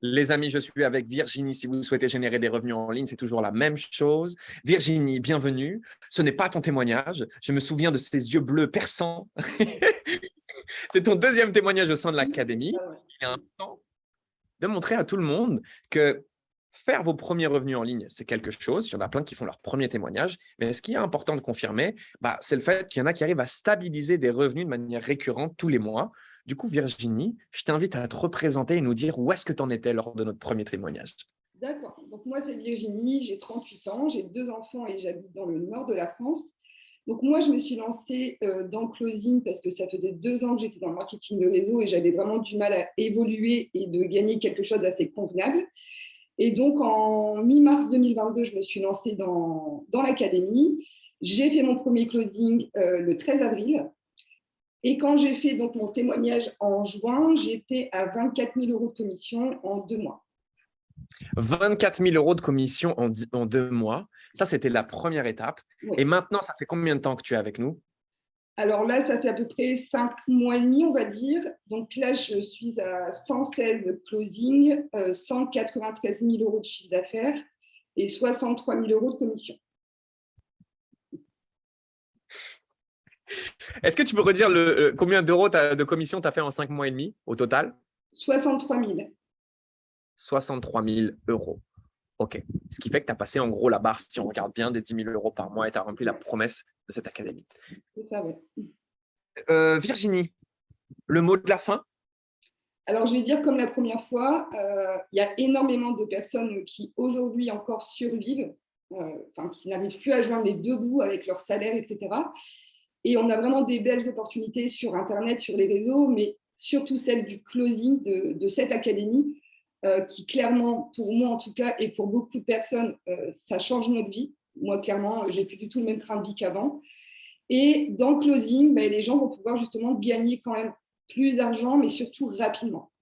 Les amis, je suis avec Virginie. Si vous souhaitez générer des revenus en ligne, c'est toujours la même chose. Virginie, bienvenue. Ce n'est pas ton témoignage. Je me souviens de ces yeux bleus perçants. C'est ton deuxième témoignage au sein de Oui, c'est l'académie. ça, ouais. Parce qu'il est important de montrer à tout le monde que faire vos premiers revenus en ligne, c'est quelque chose. Il y en a plein qui font leur premier témoignage. Mais ce qui est important de confirmer, c'est le fait qu'il y en a qui arrivent à stabiliser des revenus de manière récurrente tous les mois. Du coup, Virginie, je t'invite à te représenter et nous dire où est-ce que tu en étais lors de notre premier témoignage. D'accord. Donc, moi, c'est Virginie, j'ai 38 ans, j'ai 2 enfants et j'habite dans le nord de la France. Donc, moi, je me suis lancée dans le closing parce que ça faisait 2 ans que j'étais dans le marketing de réseau et j'avais vraiment du mal à évoluer et de gagner quelque chose d'assez convenable. Et donc, en mi-mars 2022, je me suis lancée dans l'académie. J'ai fait mon premier closing le 13 avril. Et quand j'ai fait donc mon témoignage en juin, j'étais à 24 000 euros de commission en 2 mois. 24 000 euros de commission en 2 mois. Ça, c'était la première étape. Oui. Et maintenant, ça fait combien de temps que tu es avec nous? Alors là, ça fait à peu près 5 mois et demi, on va dire. Donc là, je suis à 116 closing, 193 000 euros de chiffre d'affaires et 63 000 euros de commission. Est-ce que tu peux redire combien d'euros de commission tu as fait en 5 mois et demi au total? 63 000. 63 000 euros. OK. Ce qui fait que tu as passé en gros la barre, si on regarde bien, des 10 000 euros par mois et tu as rempli la promesse de cette académie. C'est ça, ouais. Virginie, le mot de la fin? Alors, je vais dire comme la première fois, il y a énormément de personnes qui aujourd'hui encore survivent, qui n'arrivent plus à joindre les deux bouts avec leur salaire, etc. Et on a vraiment des belles opportunités sur Internet, sur les réseaux, mais surtout celle du closing de cette académie, qui clairement, pour moi en tout cas, et pour beaucoup de personnes, ça change notre vie. Moi, clairement, j'ai plus du tout le même train de vie qu'avant. Et dans le closing, les gens vont pouvoir justement gagner quand même plus d'argent, mais surtout rapidement.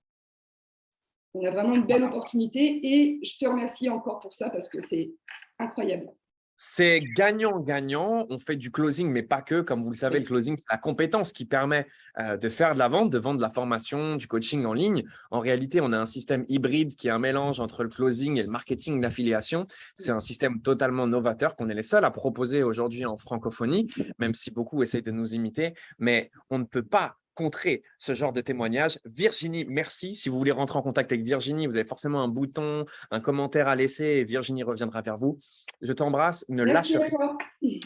On a vraiment une belle opportunité et je te remercie encore pour ça parce que c'est incroyable. C'est gagnant-gagnant. On fait du closing, mais pas que. Comme vous le savez, le closing, c'est la compétence qui permet de faire de la vente, de vendre de la formation, du coaching en ligne. En réalité, on a un système hybride qui est un mélange entre le closing et le marketing d'affiliation. C'est un système totalement novateur qu'on est les seuls à proposer aujourd'hui en francophonie, même si beaucoup essayent de nous imiter. Mais on ne peut pas contrer ce genre de témoignage. Virginie, merci. Si vous voulez rentrer en contact avec Virginie, vous avez forcément un bouton, un commentaire à laisser et Virginie reviendra vers vous. Je t'embrasse, ne lâche Merci à rien. toi.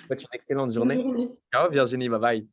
Faites une excellente Bonne journée. journée. Ciao Virginie, bye bye.